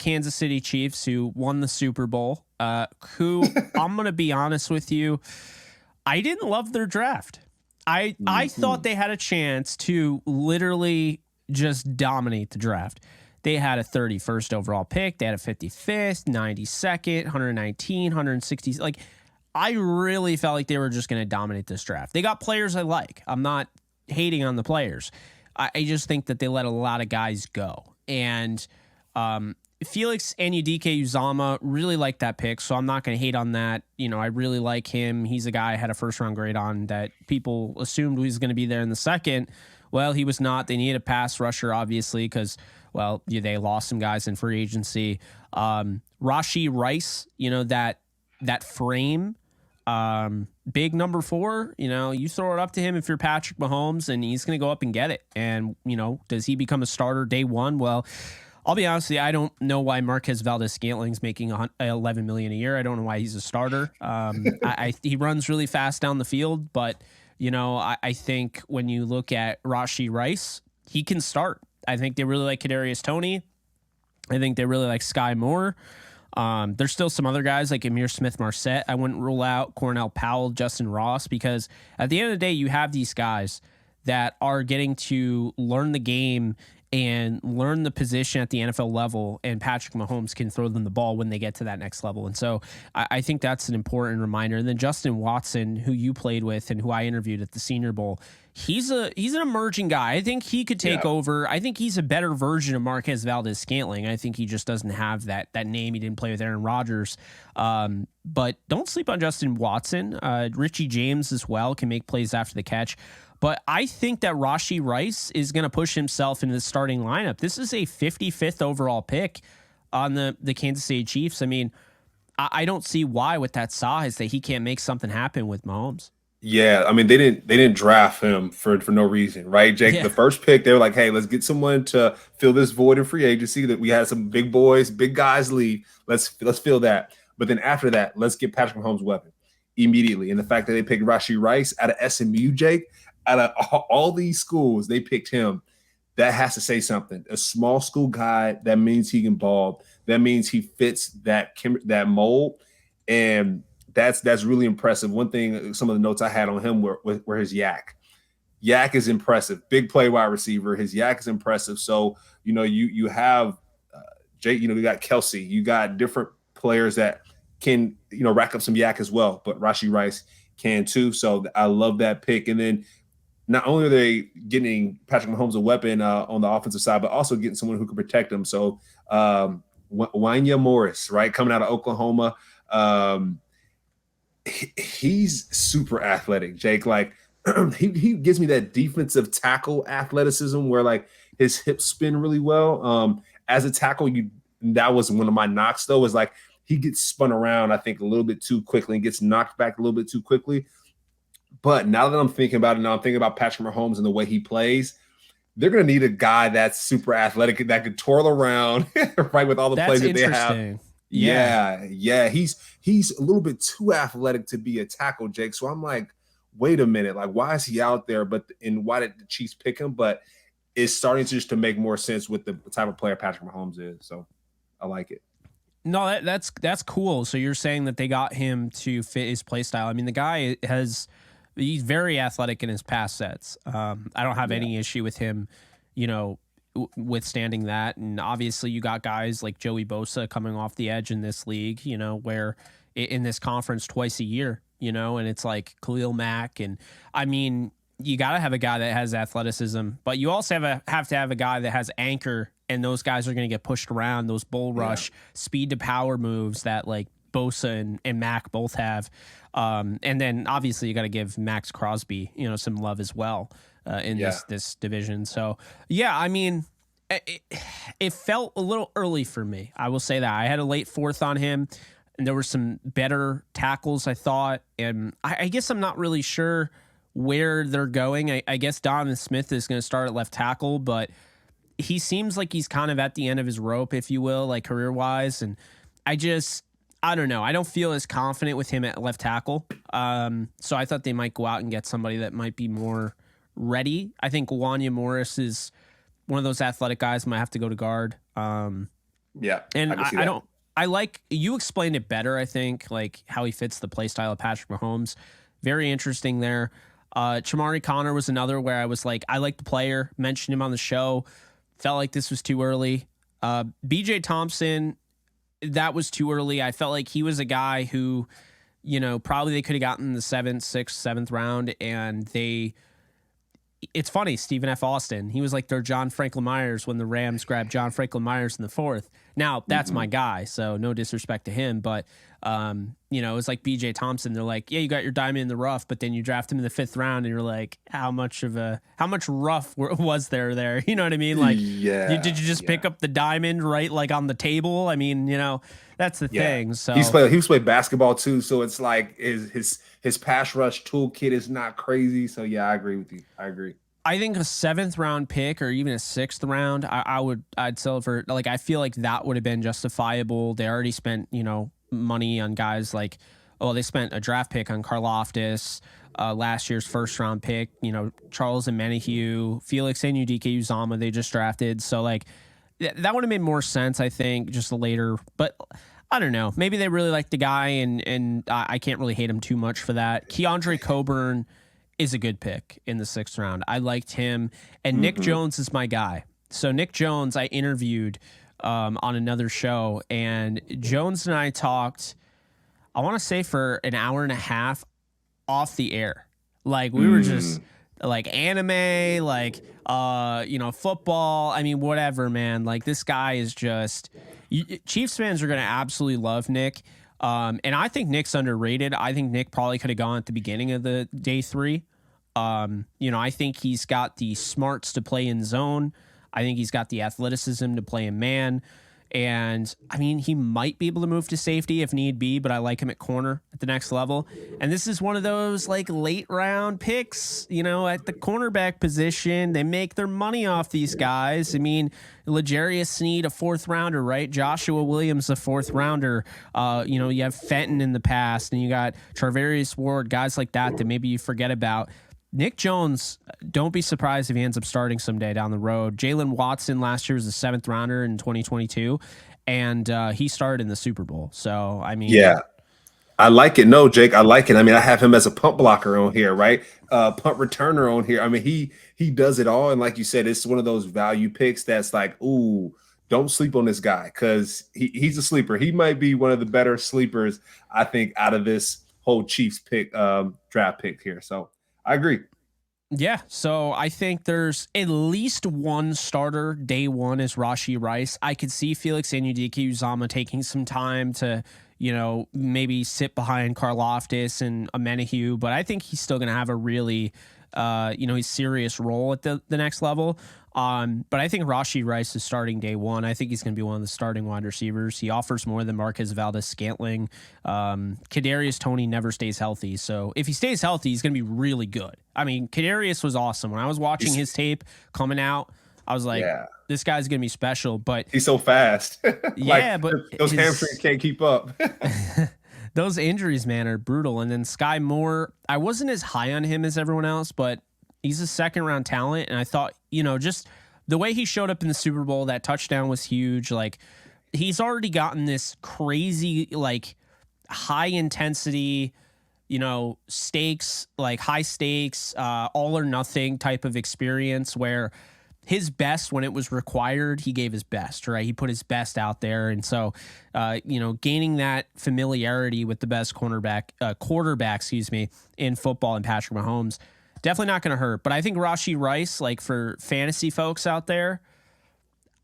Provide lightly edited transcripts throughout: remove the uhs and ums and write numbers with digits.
Kansas City Chiefs, who won the Super Bowl, who I'm going to be honest with you, I didn't love their draft. I thought they had a chance to literally just dominate the draft. They had a 31st overall pick. They had a 55th, 92nd, 119, 160. Like, I really felt like they were just going to dominate this draft. They got players I like. I'm not hating on the players. I just think that they let a lot of guys go. And Felix Anudike-Uzomah, really like that pick, so I'm not going to hate on that. You know, I really like him. He's a guy I had a first-round grade on that people assumed he was going to be there in the second. Well, he was not. They needed a pass rusher, obviously, because, well, they lost some guys in free agency. Rashee Rice, you know, that frame, big number 4, you know, you throw it up to him if you're Patrick Mahomes, and he's going to go up and get it. And, you know, does he become a starter day one? Well, I'll be honest with you, I don't know why Marquez Valdes-Scantling's making $11 million a year. I don't know why he's a starter. He runs really fast down the field, but, you know, I think when you look at Rashee Rice, he can start. I think they really like Kadarius Toney. I think they really like Sky Moore. There's still some other guys like Amir Smith-Marset. I wouldn't rule out Cornell Powell, Justin Ross, because at the end of the day, you have these guys that are getting to learn the game and learn the position at the NFL level, and Patrick Mahomes can throw them the ball when they get to that next level. And so I think that's an important reminder. And then Justin Watson, who you played with and who I interviewed at the Senior Bowl, he's an emerging guy. I think he could take over. I think he's a better version of Marquez Valdes-Scantling. I think he just doesn't have that name. He didn't play with Aaron Rodgers. But don't sleep on Justin Watson. Richie James as well can make plays after the catch. But I think that Rashee Rice is going to push himself into the starting lineup. This is a 55th overall pick on the Kansas City Chiefs. I mean, I don't see why with that size that he can't make something happen with Mahomes. Yeah, I mean they didn't draft him for no reason, right, Jake? Yeah. The first pick, they were like, "Hey, let's get someone to fill this void in free agency that we had some big boys, big guys leave. Let's fill that." But then after that, let's get Patrick Mahomes' weapon immediately. And the fact that they picked Rashee Rice out of SMU, Jake, out of all these schools, they picked him. That has to say something. A small school guy, that means he can ball. That means he fits that mold, and that's really impressive. One thing, some of the notes I had on him were his yak. Yak is impressive. Big play wide receiver. His yak is impressive. So, you know, you have Jake, you know, you got Kelsey. You got different players that can, you know, rack up some yak as well. But Rashee Rice can too. So I love that pick. And then not only are they getting Patrick Mahomes a weapon on the offensive side, but also getting someone who can protect him. So Wanya Morris, right, coming out of Oklahoma. He's super athletic, Jake. Like he gives me that defensive tackle athleticism where like his hips spin really well. As a tackle, that was one of my knocks though, was like he gets spun around, I think, a little bit too quickly and gets knocked back a little bit too quickly. But now that I'm thinking about it, now I'm thinking about Patrick Mahomes and the way he plays. They're going to need a guy that's super athletic that could twirl around, right, with all the plays that they have. Yeah. He's a little bit too athletic to be a tackle, Jake. So I'm like, wait a minute, like why is he out there? And why did the Chiefs pick him? But it's starting to make more sense with the type of player Patrick Mahomes is. So I like it. No, that's cool. So you're saying that they got him to fit his play style. I mean, the guy he's very athletic in his pass sets. I don't have any issue with him, you know, withstanding that. And obviously you got guys like Joey Bosa coming off the edge in this league, you know, where in this conference twice a year, you know, and it's like Khalil Mack. And I mean, you got to have a guy that has athleticism, but you also have to have a guy that has anchor, and those guys are going to get pushed around, those bull rush, speed to power moves that like Bosa and Mack both have. And then obviously you got to give Max Crosby, you know, some love as well in this division. So yeah, I mean, it felt a little early for me. I will say that I had a late 4th on him, and there were some better tackles, I thought. And I guess I'm not really sure where they're going. I guess Donovan Smith is going to start at left tackle, but he seems like he's kind of at the end of his rope, if you will, like career-wise. And I don't know. I don't feel as confident with him at left tackle. So I thought they might go out and get somebody that might be more ready. I think Wanya Morris is one of those athletic guys, might have to go to guard. Yeah, And I can see I that. don't. I like you explained it better. I think like how he fits the play style of Patrick Mahomes. Very interesting there. Chamari Connor was another where I was like, I like the player. Mentioned him on the show. Felt like this was too early. BJ Thompson, that was too early. I felt like he was a guy who, probably they could have gotten the 7th, 6th, 7th round, and they. It's funny, Stephen F. Austin. He was like their John Franklin Myers when the Rams grabbed John Franklin Myers in the 4th. Now that's my guy, so no disrespect to him, but it's like B.J. Thompson. They're like, yeah, you got your diamond in the rough, but then you draft him in the 5th round, and you're like, how much rough was there? You know what I mean? Like, did you just pick up the diamond right, like on the table? I mean, that's the thing. So he was playing basketball too, so it's like his pass rush toolkit is not crazy. So yeah, I agree with you. I agree. I think a 7th round pick or even a 6th round, I'd sell for, like, I feel like that would have been justifiable. They already spent, money on guys like, they spent a draft pick on Karlaftis, last year's 1st round pick, Charles and Menahue, Felix and Uzama, they just drafted. So like that would have made more sense, I think, just later, but I don't know. Maybe they really like the guy and I can't really hate him too much for that. Keandre Coburn is a good pick in the 6th round. I liked him. And Nick Jones is my guy. So Nick Jones, I interviewed on another show, and Jones and I talked, I want to say for an hour and a half off the air. Like we were just like anime, like, football. I mean, whatever, man. Like this guy is just, Chiefs fans are going to absolutely love Nick. And I think Nick's underrated. I think Nick probably could have gone at the beginning of the day 3. I think he's got the smarts to play in zone. I think he's got the athleticism to play in man. And I mean, he might be able to move to safety if need be, but I like him at corner at the next level. And this is one of those like late round picks, at the cornerback position. They make their money off these guys. I mean, L'Jarius Sneed, a 4th rounder, right? Joshua Williams, a 4th rounder. You have Fenton in the past, and you got Charvarius Ward, guys like that maybe you forget about. Nick Jones, don't be surprised if he ends up starting someday down the road. Jalen Watson last year was a 7th rounder in 2022, and he started in the Super Bowl. So, I mean... Yeah, I like it. No, Jake, I like it. I mean, I have him as a punt blocker on here, right? Punt returner on here. I mean, he does it all. And like you said, it's one of those value picks that's like, ooh, don't sleep on this guy because he's a sleeper. He might be one of the better sleepers, I think, out of this whole Chiefs pick, draft pick here. So I agree. Yeah, so I think there's at least one starter day 1 is Rashee Rice. I could see Felix Uzama taking some time to, maybe sit behind Karlaftis and Menahue, but I think he's still going to have a really, he's serious role at the next level. But I think Rashee Rice is starting day 1. I think he's going to be one of the starting wide receivers. He offers more than Marquez Valdes-Scantling. Kadarius Toney never stays healthy, so if he stays healthy, he's going to be really good. I mean, Kadarius was awesome. When I was watching his tape coming out, I was like, this guy's going to be special. But he's so fast. Yeah, but those hamstrings can't keep up. Those injuries, man, are brutal. And then Sky Moore, I wasn't as high on him as everyone else, but he's a 2nd round talent. And I thought, just the way he showed up in the Super Bowl, that touchdown was huge. Like he's already gotten this crazy, like high intensity, stakes, like high stakes, all or nothing type of experience where his best when it was required, he gave his best, right? He put his best out there. And so, gaining that familiarity with the best quarterback, in football and Patrick Mahomes, definitely not going to hurt. But I think Rashee Rice, like for fantasy folks out there,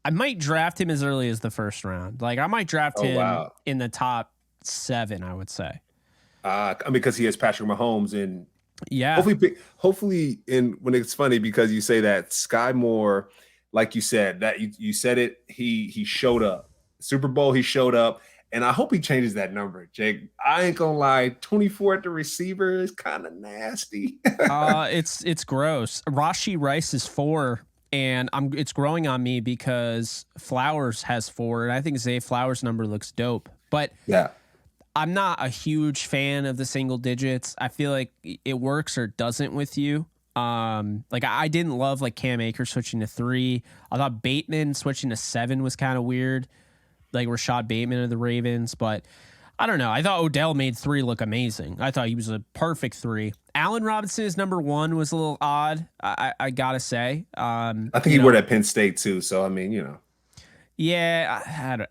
I might draft him as early as the 1st round. Like I might draft him in the top 7, I would say. Because he has Patrick Mahomes and yeah, hopefully when it's funny because you say that Sky Moore, like you said, that you said it, he showed up. Super Bowl, he showed up. And I hope he changes that number, Jake. I ain't gonna lie, 24 at the receiver is kind of nasty. It's gross. Rashee Rice is 4, and it's growing on me because Flowers has 4, and I think Zay Flowers' number looks dope. But yeah, I'm not a huge fan of the single digits. I feel like it works or doesn't with you. Like I didn't love like Cam Akers switching to 3. I thought Bateman switching to 7 was kind of weird. like Rashad Bateman of the Ravens, but I don't know. I thought Odell made 3 look amazing. I thought he was a perfect 3. Allen Robinson is number 1 was a little odd. I gotta say. I think he wore that Penn State too. So I mean, Yeah,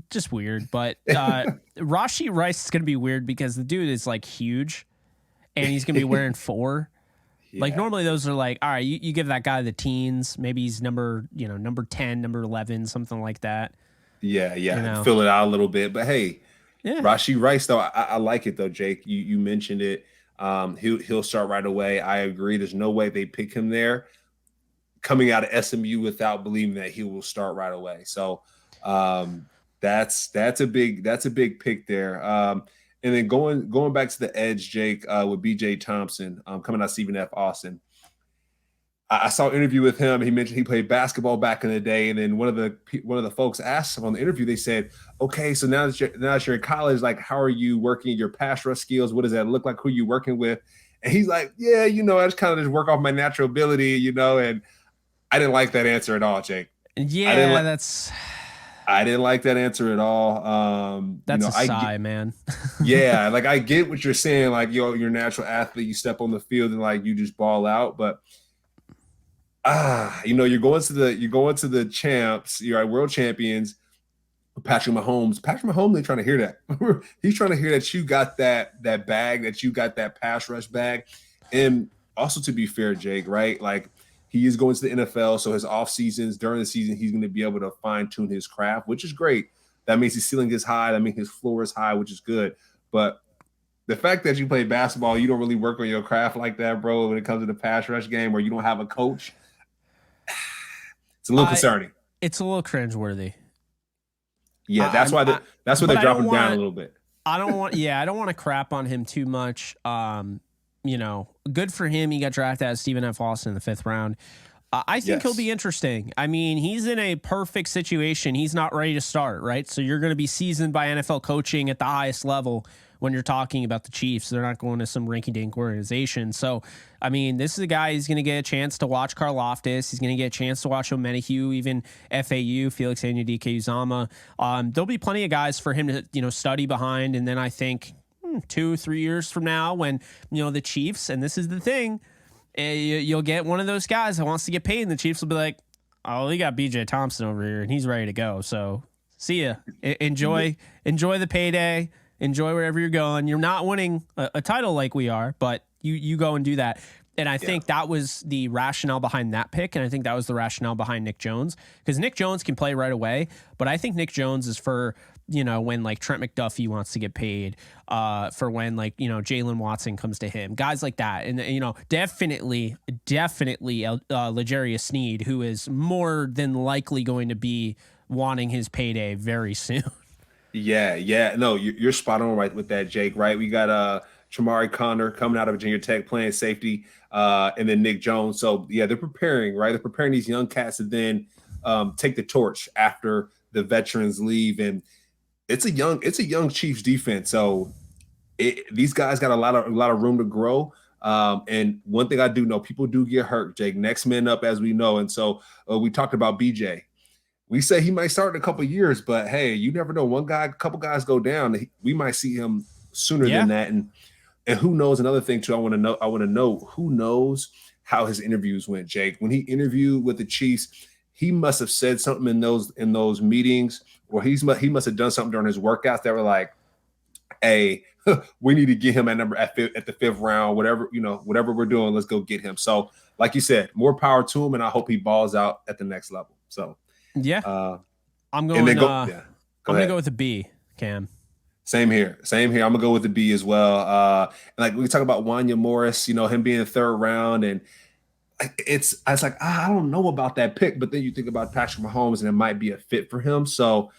just weird. But Rashee Rice is gonna be weird because the dude is like huge, and he's gonna be wearing 4. Yeah. Like normally those are like, all right, you give that guy the teens, maybe he's number 10, number 11, something like that. Yeah. Fill it out a little bit, but hey. Yeah. Rashee Rice, though, I like it, though, Jake. You mentioned it. He'll start right away. I agree. There's no way they pick him there coming out of SMU without believing that he will start right away. So that's a big pick there. And then going back to the edge, Jake, with BJ Thompson coming out of Stephen F. Austin. I saw an interview with him. He mentioned he played basketball back in the day, and then one of the folks asked him on the interview. They said, "Okay, so now that you're in college, like, how are you working your pass rush skills? What does that look like? Who are you working with?" And he's like, "Yeah, I just kind of just work off my natural ability, And I didn't like that answer at all, Jake. Yeah, I didn't like that answer at all. That's a sigh, man. Yeah, like I get what you're saying. Like, you're a natural athlete. You step on the field and like you just ball out, but. You're going to the champs, you're world champions, Patrick Mahomes. Patrick Mahomes ain't trying to hear that. He's trying to hear that you got that bag, that you got that pass rush bag. And also, to be fair, Jake, right? Like, he is going to the NFL, so his off seasons, during the season, he's going to be able to fine tune his craft, which is great. That means his ceiling is high. That means his floor is high, which is good. But the fact that you play basketball, you don't really work on your craft like that, bro, when it comes to the pass rush game, where you don't have a coach. It's a little concerning. It's a little cringeworthy. Yeah, that's why they're dropping down a little bit. I don't want to crap on him too much. Good for him. He got drafted out of Stephen F. Austin in the 5th round. I think he'll be interesting. I mean, he's in a perfect situation. He's not ready to start, right? So you're going to be seasoned by NFL coaching at the highest level when you're talking about the Chiefs. They're not going to some rinky-dink organization. So, I mean, this is a guy who's going to get a chance to watch Karlaftis. He's going to get a chance to watch Omenihu, even FAU, Felix Anudike-Uzomah. There'll be plenty of guys for him to, study behind. And then I think 2-3 years from now when, the Chiefs, and this is the thing, you'll get one of those guys that wants to get paid, and the Chiefs will be like, oh, we got BJ Thompson over here, and he's ready to go. So, see ya. Enjoy the payday. Enjoy wherever you're going. You're not winning a title like we are, but you go and do that. And I think that was the rationale behind that pick, and I think that was the rationale behind Nick Jones, because Nick Jones can play right away, but I think Nick Jones is for, when like Trent McDuffie wants to get paid, for when like, Jalen Watson comes to him, guys like that. And, definitely L'Jarius Sneed, who is more than likely going to be wanting his payday very soon. Yeah. No, you're spot on right with that, Jake, right? We got Chamari Connor coming out of Virginia Tech playing safety, and then Nick Jones. So, yeah, they're preparing, right? They're preparing these young cats to then take the torch after the veterans leave. And it's a young Chiefs defense. So these guys got a lot of room to grow. And one thing I do know, people do get hurt, Jake. Next man up, as we know. And so we talked about BJ. We say he might start in a couple of years, but hey, you never know. A couple guys go down. We might see him sooner than that. And who knows? Another thing too, I want to know who knows how his interviews went, Jake. When he interviewed with the Chiefs, he must have said something in those meetings, or he must have done something during his workouts that were like, hey, we need to get him at the 5th round, whatever we're doing, let's go get him. So, like you said, more power to him, and I hope he balls out at the next level. So. Yeah, I'm going to go with a B, Cam. Same here. I'm gonna go with the B as well. And like we talk about Wanya Morris, him being 3rd round, and I was like, I don't know about that pick, but then you think about Patrick Mahomes, and it might be a fit for him. So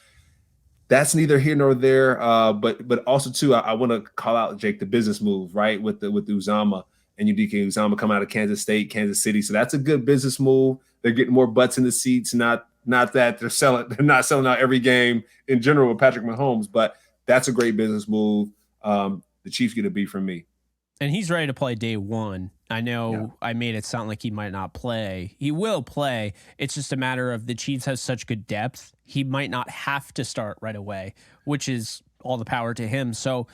that's neither here nor there. But also too, I want to call out, Jake, the business move, right, with Uzomah and Uzomah coming out of Kansas City. So that's a good business move. They're getting more butts in the seats, not that they're not selling out every game in general with Patrick Mahomes, but that's a great business move. The Chiefs get a B from me. And he's ready to play day one. I know I made it sound like he might not play. He will play. It's just a matter of the Chiefs have such good depth. He might not have to start right away, which is all the power to him. So